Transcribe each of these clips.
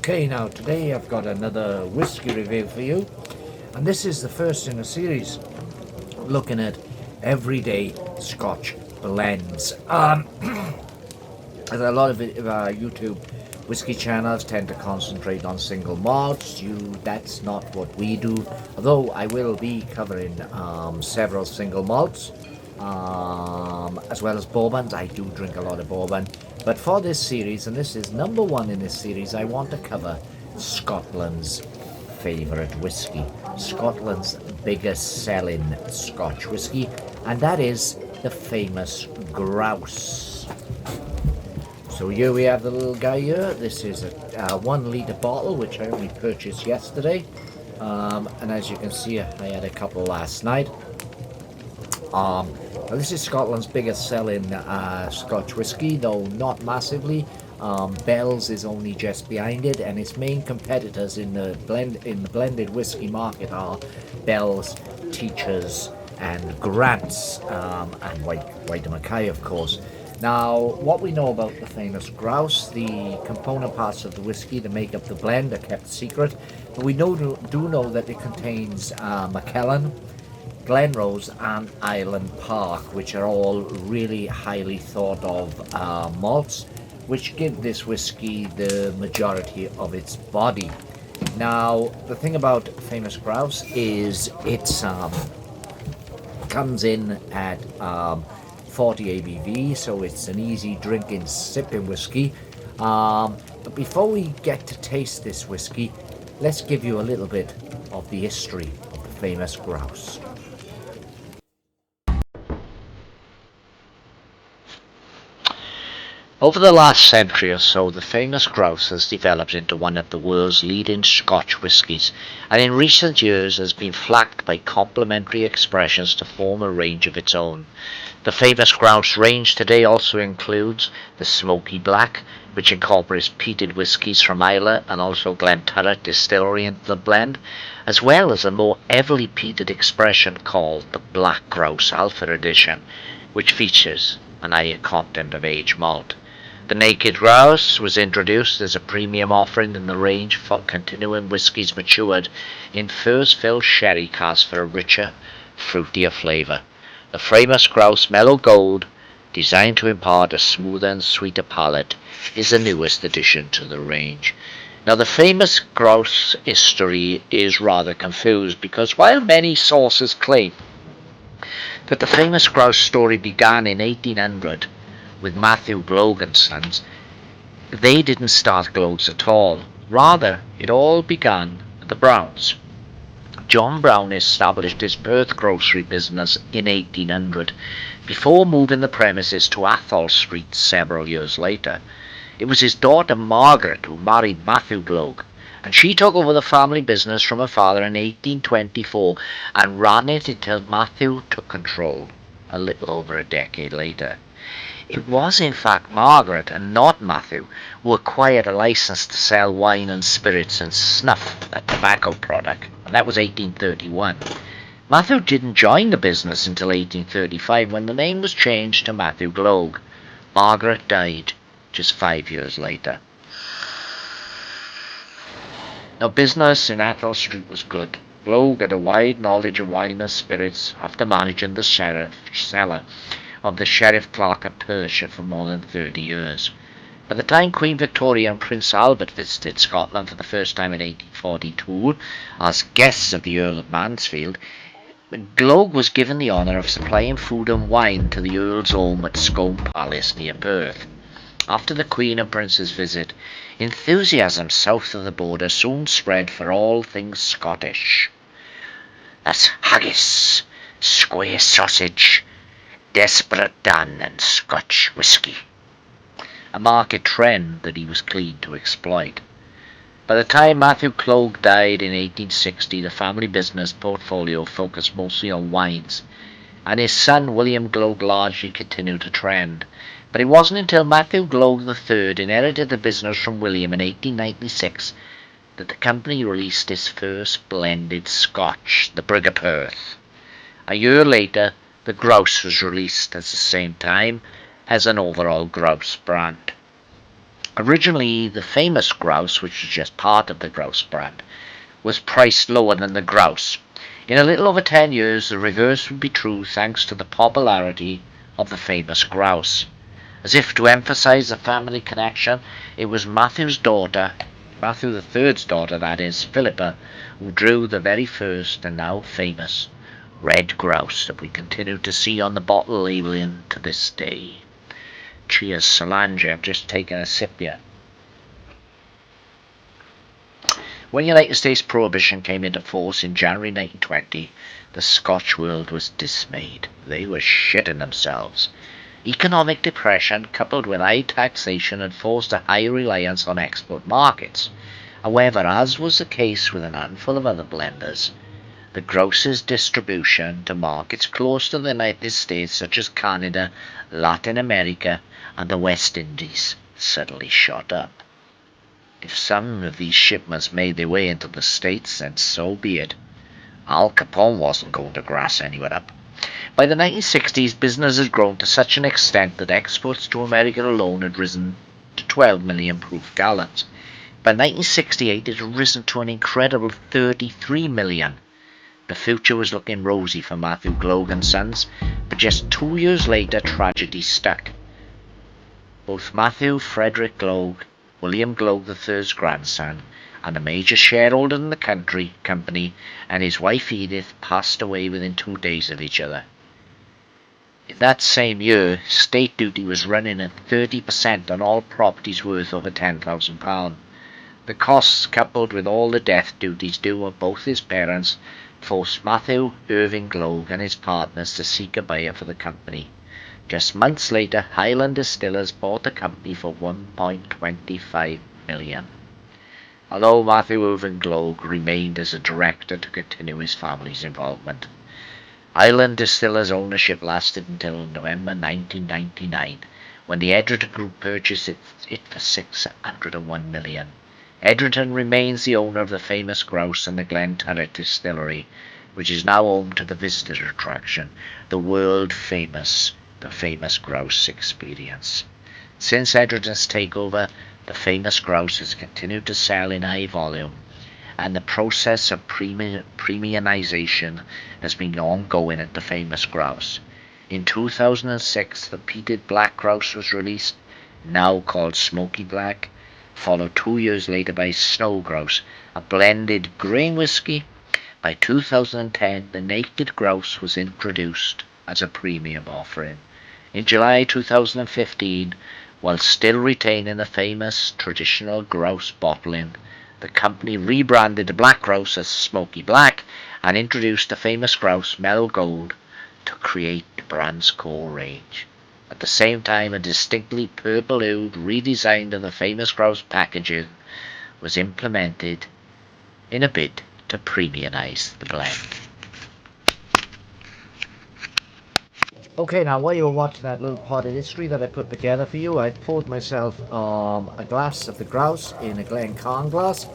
Okay, now today I've got another whiskey review for you, and this is the first in a series looking at everyday Scotch blends. As a lot of YouTube whiskey channels tend to concentrate on single malts. That's not what we do. Although I will be covering several single malts, as well as bourbons. I do drink a lot of bourbon. But for this series, and this is number one in this series, I want to cover Scotland's favourite whiskey, Scotland's biggest selling Scotch whiskey, and that is the Famous Grouse. So here we have the little guy here. This is a 1 litre bottle, which I only purchased yesterday. And as you can see, I had a couple last night. Now this is Scotland's biggest selling Scotch whisky, though not massively. Bell's is only just behind it, and its main competitors in the blended whisky market are Bell's, Teachers, and Grant's, and White Mackay, of course. Now, what we know about the Famous Grouse, the component parts of the whiskey that make up the blend are kept secret, but we do know that it contains Macallan, Glenrose, and Island Park, which are all really highly thought of malts, which give this whiskey the majority of its body. Now, the thing about Famous Grouse is it's comes in at 40 ABV, so it's an easy drinking, sipping whiskey. But before we get to taste this whiskey, let's give you a little bit of the history of the Famous Grouse. Over the last century or so, the Famous Grouse has developed into one of the world's leading Scotch whiskies, and in recent years has been flanked by complementary expressions to form a range of its own. The Famous Grouse range today also includes the Smoky Black, which incorporates peated whiskies from Islay and also Glenturret Distillery into the blend, as well as a more heavily peated expression called the Black Grouse Alpha Edition, which features an higher content of aged malt. The Naked Grouse was introduced as a premium offering in the range for continuing whiskies matured in first-fill sherry casks for a richer, fruitier flavour. The Famous Grouse Mellow Gold, designed to impart a smoother and sweeter palate, is the newest addition to the range. Now, the Famous Grouse history is rather confused because while many sources claim that the Famous Grouse story began in 1800 with Matthew Gloag and Sons, they didn't start Gloag's at all. Rather, it all began at the Browns. John Brown established his Perth grocery business in 1800 before moving the premises to Athol Street several years later. It was his daughter Margaret who married Matthew Gloag, and she took over the family business from her father in 1824 and ran it until Matthew took control a little over a decade later. It was in fact Margaret and not Matthew who acquired a license to sell wine and spirits and snuff, a tobacco product, and that was 1831. Matthew didn't join the business until 1835 when the name was changed to Matthew Gloag. Margaret died just 5 years later. Now, business in Athol Street was good. Gloag had a wide knowledge of wine and spirits after managing the cellar of the Sheriff Clerk at Perthshire for more than 30 years. By the time Queen Victoria and Prince Albert visited Scotland for the first time in 1842 as guests of the Earl of Mansfield, Gloag was given the honour of supplying food and wine to the Earl's home at Scone Palace near Perth. After the Queen and Prince's visit, enthusiasm south of the border soon spread for all things Scottish. That's haggis, square sausage, desperate Dan, and Scotch whisky, a market trend that he was keen to exploit. By the time Matthew Gloag died in 1860, the family business portfolio focused mostly on wines, and his son William Gloag largely continued the trend. But it wasn't until Matthew Gloag III inherited the business from William in 1896 that the company released its first blended Scotch, the Brig of Perth. A year later, the Grouse was released at the same time as an overall Grouse brand. Originally, the Famous Grouse, which was just part of the Grouse brand, was priced lower than the Grouse. In a little over 10 years, the reverse would be true thanks to the popularity of the Famous Grouse. As if to emphasize the family connection, it was Matthew's daughter, Matthew the Third's daughter, that is, Philippa, who drew the very first and now famous red grouse that we continue to see on the bottle labelling to this day. Cheers, Solange. I've just taken a sip here. When United States Prohibition came into force in January 1920, the Scotch world was dismayed. They were shitting themselves. Economic depression coupled with high taxation had forced a high reliance on export markets. However, as was the case with an handful of other blenders, the Grouse's distribution to markets close to the United States such as Canada, Latin America and the West Indies suddenly shot up. If some of these shipments made their way into the States, then so be it. Al Capone wasn't going to grass anyone up. By the 1960s, business had grown to such an extent that exports to America alone had risen to 12 million proof gallons. By 1968, it had risen to an incredible 33 million. The future was looking rosy for Matthew Gloag and Sons, but just 2 years later, tragedy struck. Both Matthew Frederick Gloag, William Gloag III's grandson, and a major shareholder in the company, and his wife Edith passed away within 2 days of each other. In that same year, state duty was running at 30% on all properties worth over £10,000. The costs, coupled with all the death duties due on both his parents, forced Matthew Irving Gloag and his partners to seek a buyer for the company. Just months later, Highland Distillers bought the company for $1.25 million. Although Matthew Irving Gloag remained as a director to continue his family's involvement. Highland Distillers' ownership lasted until November 1999, when the Edgerton Group purchased it for $601 million. Edgerton remains the owner of the Famous Grouse and the Glenturret Distillery, which is now home to the visitor attraction, the Famous Grouse Experience. Since Edgerton's takeover, the Famous Grouse has continued to sell in high volume, and the process of premiumization has been ongoing at the Famous Grouse. In 2006, the peated Black Grouse was released, now called Smoky Black, followed 2 years later by Snow Grouse, a blended grain whisky. By 2010, the Naked Grouse was introduced as a premium offering. In July 2015, while still retaining the famous traditional grouse bottling, the company rebranded the Black Grouse as Smoky Black and introduced the Famous Grouse Mellow Gold to create the brand's core range. At the same time, a distinctly purple-hued redesign of the Famous Grouse packaging was implemented in a bid to premiumize the blend. Okay, now while you were watching that little pot of history that I put together for you, I poured myself a glass of the Grouse in a Glencairn glass.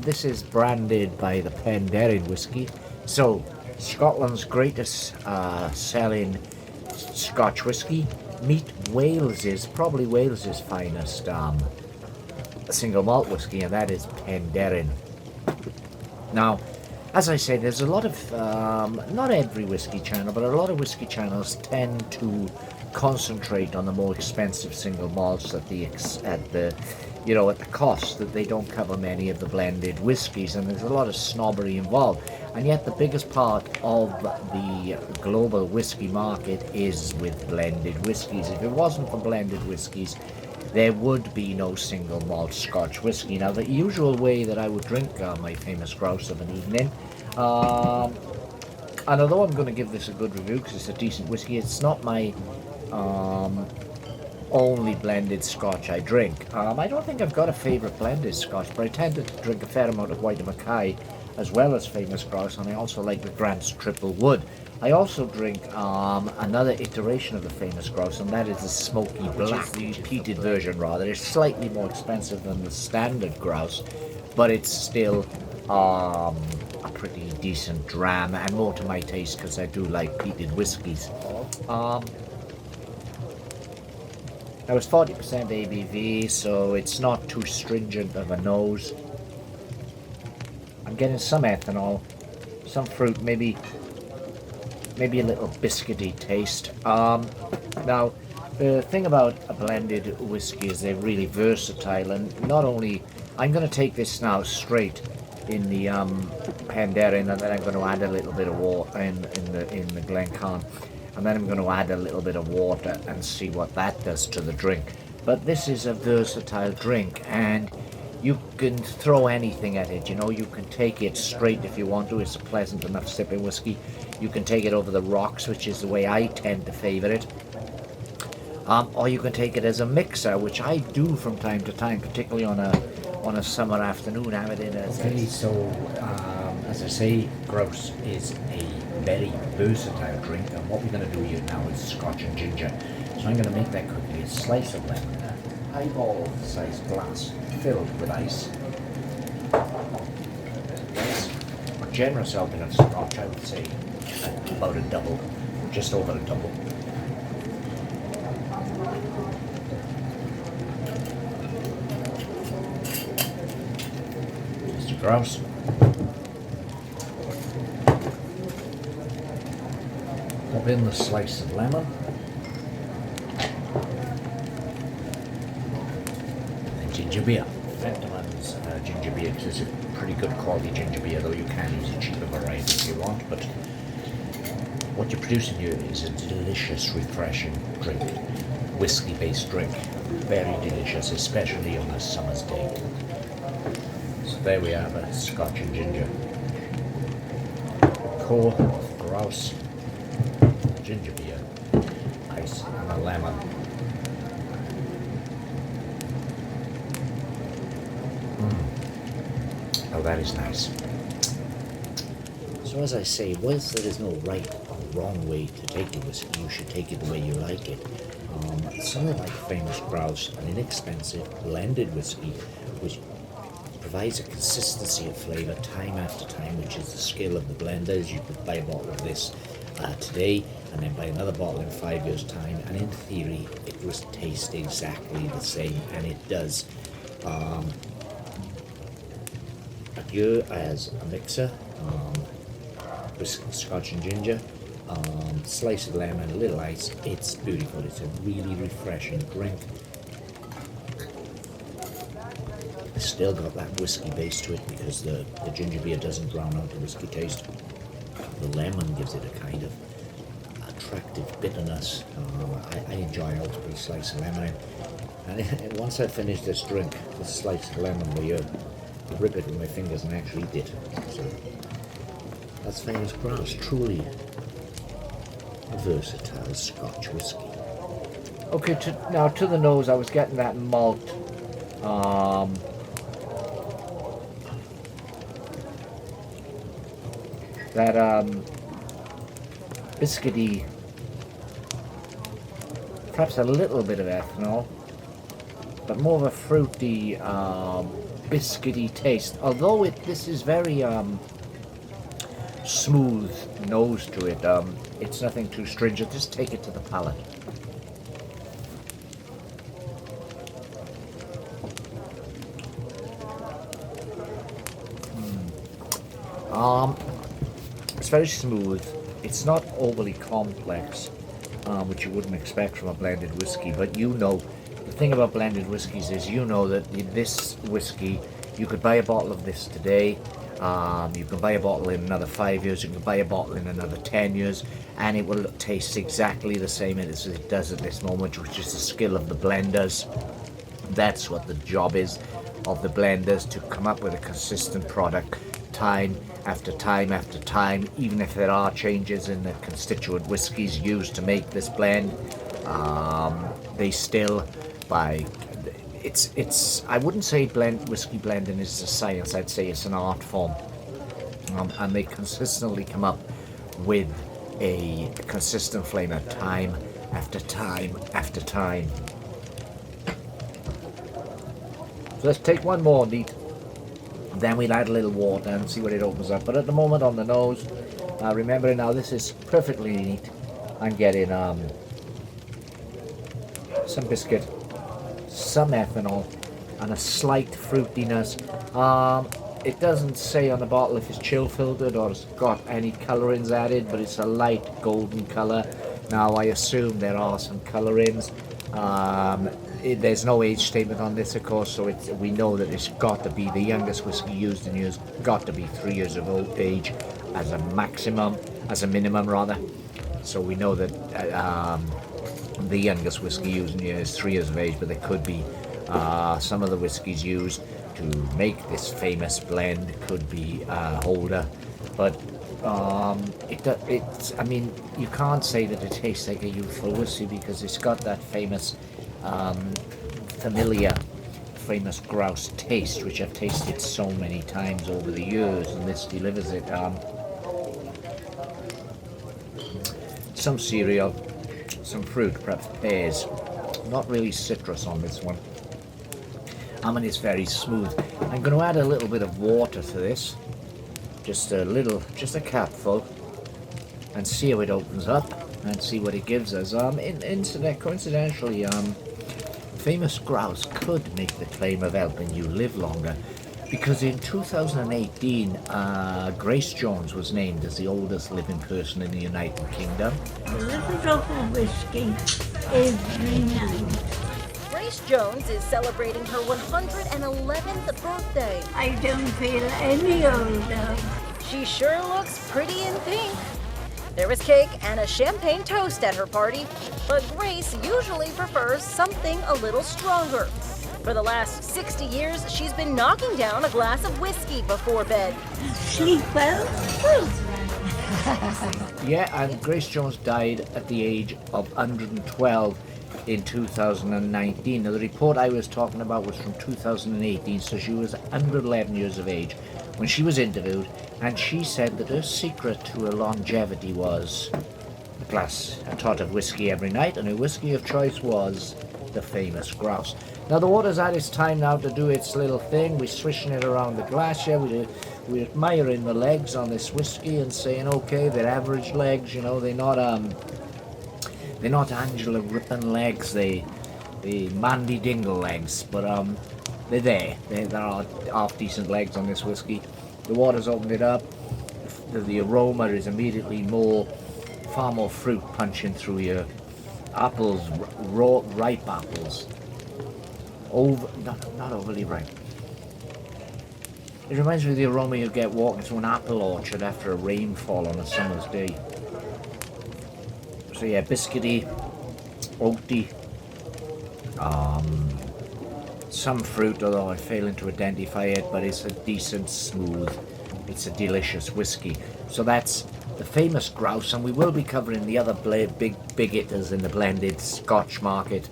This is branded by the Penderyn whiskey. So, Scotland's greatest selling Scotch whiskey. Meet probably Wales's finest single malt whiskey, and that is Penderyn. Now, as I said, there's a lot of, not every whiskey channel, but a lot of whiskey channels tend to concentrate on the more expensive single malts at the cost that they don't cover many of the blended whiskies, and there's a lot of snobbery involved. And yet the biggest part of the global whiskey market is with blended whiskies. If it wasn't for blended whiskies, there would be no single malt Scotch whiskey. Now, the usual way that I would drink my Famous Grouse of an evening, and although I'm going to give this a good review because it's a decent whiskey, it's not my only blended Scotch I drink. I don't think I've got a favourite blended Scotch, but I tend to drink a fair amount of White Mackay as well as Famous Grouse, and I also like the Grant's Triple Wood. I also drink another iteration of the Famous Grouse, and that is the Smoky Black, the peated version rather. It's slightly more expensive than the standard Grouse, but it's still a pretty decent dram, and more to my taste because I do like peated whiskies. Now it's 40% ABV, so it's not too stringent of a nose. I'm getting some ethanol, some fruit, maybe a little biscuity taste. Now, the thing about a blended whiskey is they're really versatile, and not only I'm going to take this now straight in the Penderyn, and then I'm going to add a little bit of water in the Glencairn, and then I'm going to add a little bit of water and see what that does to the drink. But this is a versatile drink, and you can throw anything at it. You know, you can take it straight if you want to. It's a pleasant enough sipping whiskey. You can take it over the rocks, which is the way I tend to favour it. Or you can take it as a mixer, which I do from time to time, particularly on a summer afternoon. Have it in as Okay, so as I say, grouse is a very versatile drink, and what we're going to do here now is scotch and ginger. So I'm going to make that quickly. A slice of lemon, a highball-sized glass filled with ice. A generous helping of scotch, I would say about a double, just over a double. Mr. Grouse. Pop in the slice of lemon. And ginger beer. Fentimann's ginger beer is a pretty good quality ginger beer, though you can use a cheaper variety if you want, but what you're producing here is a delicious, refreshing drink. Whiskey-based drink. Very delicious, especially on a summer's day. So there we have it, scotch and ginger. Core of grouse, ginger beer, ice and a lemon. Oh, that is nice. So as I say, whilst there is no right or wrong way to take the whiskey, you should take it the way you like it. Something like Famous Grouse, an inexpensive blended whiskey, which provides a consistency of flavour time after time, which is the skill of the blenders. You could buy a bottle of this today, and then buy another bottle in 5 years' time, and in theory, it will taste exactly the same, and it does. Adieu as a mixer. Whiskey, scotch and ginger, slice of lemon, a little ice. It's beautiful. It's a really refreshing drink. It's still got that whiskey base to it because the ginger beer doesn't drown out the whiskey taste. The lemon gives it a kind of attractive bitterness. I enjoy a little slice of lemon. And once I finish this drink, this slice of lemon, where you rip it with my fingers and actually eat it. So, that's Famous Grouse, truly a versatile Scotch whiskey. Okay, now to the nose, I was getting that malt, that biscuity, perhaps a little bit of ethanol, but more of a fruity, biscuity taste. Although this is very smooth nose to it. It's nothing too stringent. Just take it to the palate. It's very smooth. It's not overly complex, which you wouldn't expect from a blended whiskey. But you know, the thing about blended whiskeys is you know that this whiskey, you could buy a bottle of this today. You can buy a bottle in another 5 years, you can buy a bottle in another 10 years, and it will taste exactly the same as it does at this moment, which is the skill of the blenders. That's what the job is of the blenders, to come up with a consistent product time after time after time, even if there are changes in the constituent whiskies used to make this blend. They still, I wouldn't say whiskey blending is a science. I'd say it's an art form, and they consistently come up with a consistent flavour time after time after time. So let's take one more neat, then we'll add a little water and see what it opens up. But at the moment on the nose, remember now this is perfectly neat. I'm getting some biscuit, some ethanol, and a slight fruitiness. It doesn't say on the bottle if it's chill filtered or it's got any colorings added, but it's a light golden color. Now I assume there are some colorings. There's no age statement on this, of course, so we know that it's got to be the youngest whiskey used in years, got to be 3 years of age as a minimum rather. So we know that the youngest whiskey used in years is 3 years of age, but there could be some of the whiskies used to make this famous blend could be older, but it's, I mean, you can't say that it tastes like a youthful whiskey because it's got that famous familiar Famous Grouse taste, which I've tasted so many times over the years, and this delivers it. Some cereal, some fruit, perhaps pears. Not really citrus on this one. I mean, it's very smooth. I'm going to add a little bit of water to this, just a capful, and see how it opens up and see what it gives us. Coincidentally, Famous Grouse could make the claim of helping you live longer, because in 2018, Grace Jones was named as the oldest living person in the United Kingdom. A little drop of whiskey every night. Grace Jones is celebrating her 111th birthday. I don't feel any older. She sure looks pretty in pink. There was cake and a champagne toast at her party, but Grace usually prefers something a little stronger. For the last 60 years, she's been knocking down a glass of whiskey before bed. Sleep well? Yeah, and Grace Jones died at the age of 112 in 2019. Now, the report I was talking about was from 2018, so she was 111 years of age when she was interviewed, and she said that her secret to her longevity was a tot of whiskey every night, and her whiskey of choice was the Famous Grouse. Now, the water's had its time now to do its little thing. We're swishing it around the glass here. We're admiring the legs on this whiskey and saying, okay, they're average legs, you know, they're not Angela Rippon legs, the Mandy Dingle legs, but they're there. There are half decent legs on this whiskey. The water's opened it up. The aroma is immediately far more fruit punching through your apples, raw, ripe apples. Not overly ripe. It reminds me of the aroma you get walking through an apple orchard after a rainfall on a summer's day. So yeah, biscuity, oaty, some fruit, although I'm failing to identify it, but it's a decent, smooth, it's a delicious whiskey. So that's the Famous Grouse, and we will be covering the other big hitters in the blended Scotch market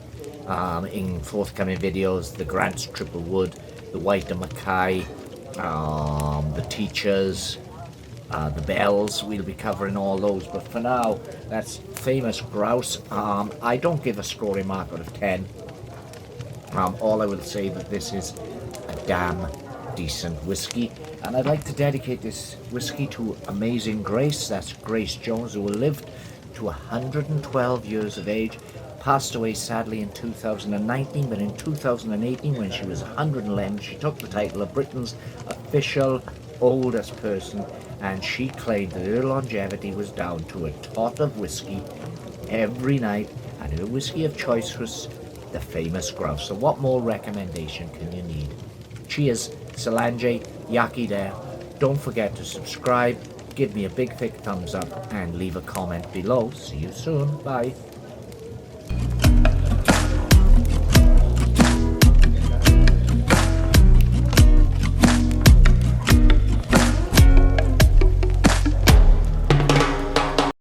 in forthcoming videos. The Grant's Triple Wood, the White and Mackay, the Teachers, the Bells. We'll be covering all those, but for now, that's Famous Grouse. I don't give a scoring mark out of 10. All I will say that this is a damn decent whiskey, and I'd like to dedicate this whiskey to Amazing Grace. That's Grace Jones, who lived to 112 years of age, passed away sadly in 2019, but in 2018, when she was 111, she took the title of Britain's official oldest person, and she claimed that her longevity was down to a tot of whiskey every night, and her whiskey of choice was the Famous Grouse. So what more recommendation can you need? Cheers, Solange, Yaki there. Don't forget to subscribe, give me a big thick thumbs up, and leave a comment below. See you soon. Bye.